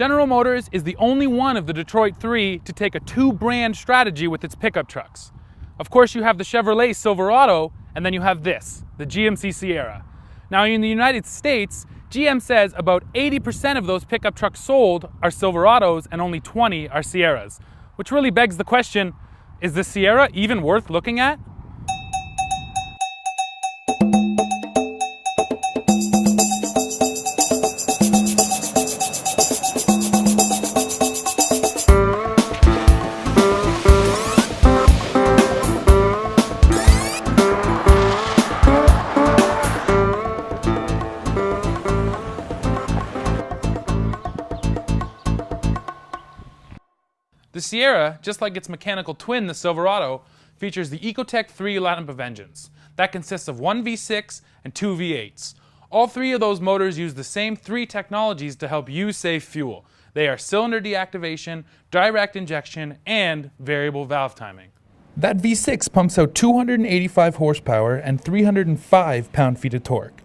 General Motors is the only one of the Detroit three to take a two-brand strategy with its pickup trucks. Of course, you have the Chevrolet Silverado, and then you have this, the GMC Sierra. Now, in the United States, GM says about 80% of those pickup trucks sold are Silverados and only 20 are Sierras, which really begs the question, is the Sierra even worth looking at? The Sierra, just like its mechanical twin, the Silverado, features the Ecotec 3 lineup of engines. That consists of one V6 and two V8s. All three of those motors use the same three technologies to help you save fuel. They are cylinder deactivation, direct injection, and variable valve timing. That V6 pumps out 285 horsepower and 305 pound-feet of torque.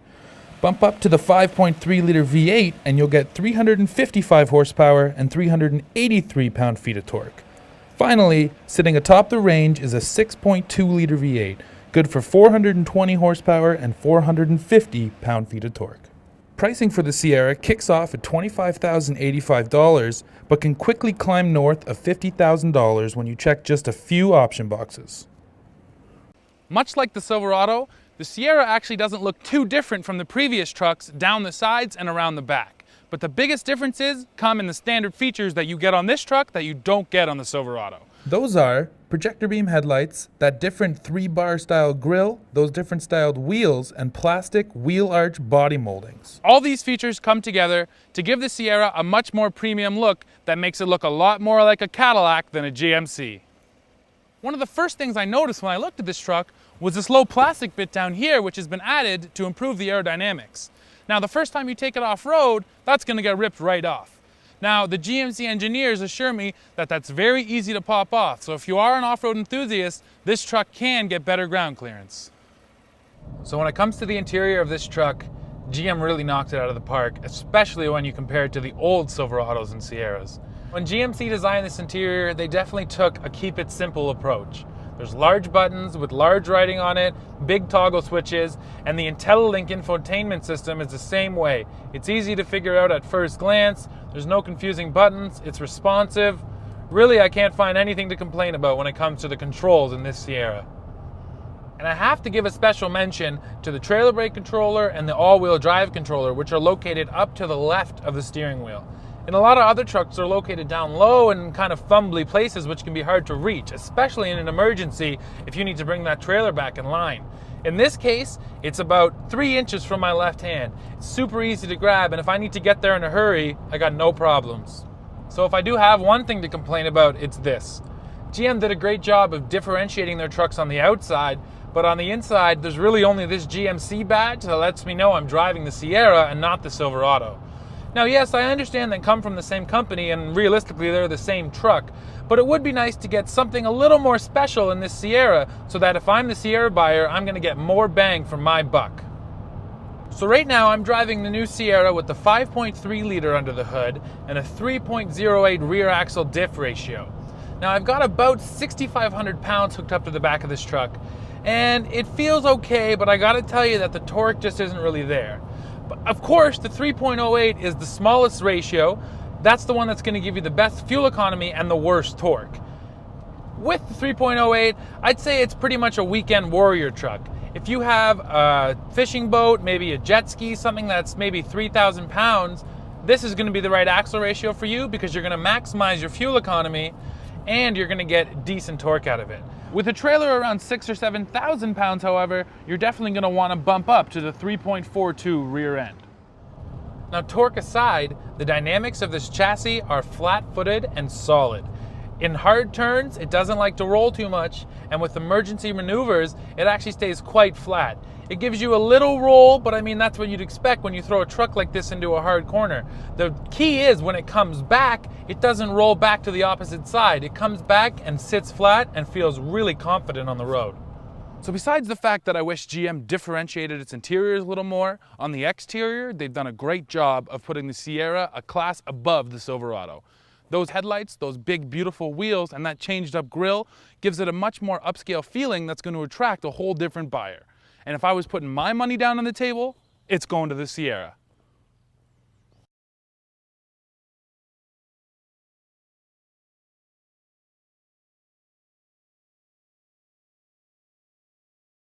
Bump up to the 5.3-liter V8 and you'll get 355 horsepower and 383 pound-feet of torque. Finally, sitting atop the range is a 6.2-liter V8, good for 420 horsepower and 450 pound-feet of torque. Pricing for the Sierra kicks off at $25,085, but can quickly climb north of $50,000 when you check just a few option boxes. Much like the Silverado, the Sierra actually doesn't look too different from the previous trucks down the sides and around the back. But the biggest differences come in the standard features that you get on this truck that you don't get on the Silverado. Those are projector beam headlights, that different 3-bar style grille, those different styled wheels, and plastic wheel arch body moldings. All these features come together to give the Sierra a much more premium look that makes it look a lot more like a Cadillac than a GMC. One of the first things I noticed when I looked at this truck was this low plastic bit down here, which has been added to improve the aerodynamics. Now, the first time you take it off-road, that's going to get ripped right off. Now, the GMC engineers assure me that that's very easy to pop off, so if you are an off-road enthusiast, this truck can get better ground clearance. So when it comes to the interior of this truck, GM really knocked it out of the park, especially when you compare it to the old Silverados and Sierras. When GMC designed this interior, they definitely took a keep it simple approach. There's large buttons with large writing on it, big toggle switches, and the IntelliLink infotainment system is the same way. It's easy to figure out at first glance, there's no confusing buttons, it's responsive. Really, I can't find anything to complain about when it comes to the controls in this Sierra. And I have to give a special mention to the trailer brake controller and the all-wheel drive controller, which are located up to the left of the steering wheel. And a lot of other trucks are located down low and kind of fumbly places which can be hard to reach, especially in an emergency if you need to bring that trailer back in line. In this case, it's about 3 inches from my left hand. It's super easy to grab, and if I need to get there in a hurry, I got no problems. So if I do have one thing to complain about, it's this. GM did a great job of differentiating their trucks on the outside, but on the inside, there's really only this GMC badge that lets me know I'm driving the Sierra and not the Silverado. Now, yes, I understand they come from the same company and realistically they're the same truck, but it would be nice to get something a little more special in this Sierra so that if I'm the Sierra buyer, I'm going to get more bang for my buck. So right now I'm driving the new Sierra with the 5.3 liter under the hood and a 3.08 rear axle diff ratio. Now I've got about 6,500 pounds hooked up to the back of this truck, and it feels okay, but I gotta tell you that the torque just isn't really there. But of course, the 3.08 is the smallest ratio. That's the one that's gonna give you the best fuel economy and the worst torque. With the 3.08, I'd say it's pretty much a weekend warrior truck. If you have a fishing boat, maybe a jet ski, something that's maybe 3,000 pounds, this is gonna be the right axle ratio for you because you're gonna maximize your fuel economy and you're gonna get decent torque out of it. With a trailer around 6,000 or 7,000 pounds, however, you're definitely gonna wanna bump up to the 3.42 rear end. Now, torque aside, the dynamics of this chassis are flat-footed and solid. In hard turns, it doesn't like to roll too much, and with emergency maneuvers, it actually stays quite flat. It gives you a little roll, but I mean, that's what you'd expect when you throw a truck like this into a hard corner. The key is when it comes back, it doesn't roll back to the opposite side. It comes back and sits flat and feels really confident on the road. So besides the fact that I wish GM differentiated its interiors a little more, on the exterior, they've done a great job of putting the Sierra a class above the Silverado. Those headlights, those big beautiful wheels, and that changed up grille gives it a much more upscale feeling that's going to attract a whole different buyer. And if I was putting my money down on the table, it's going to the Sierra.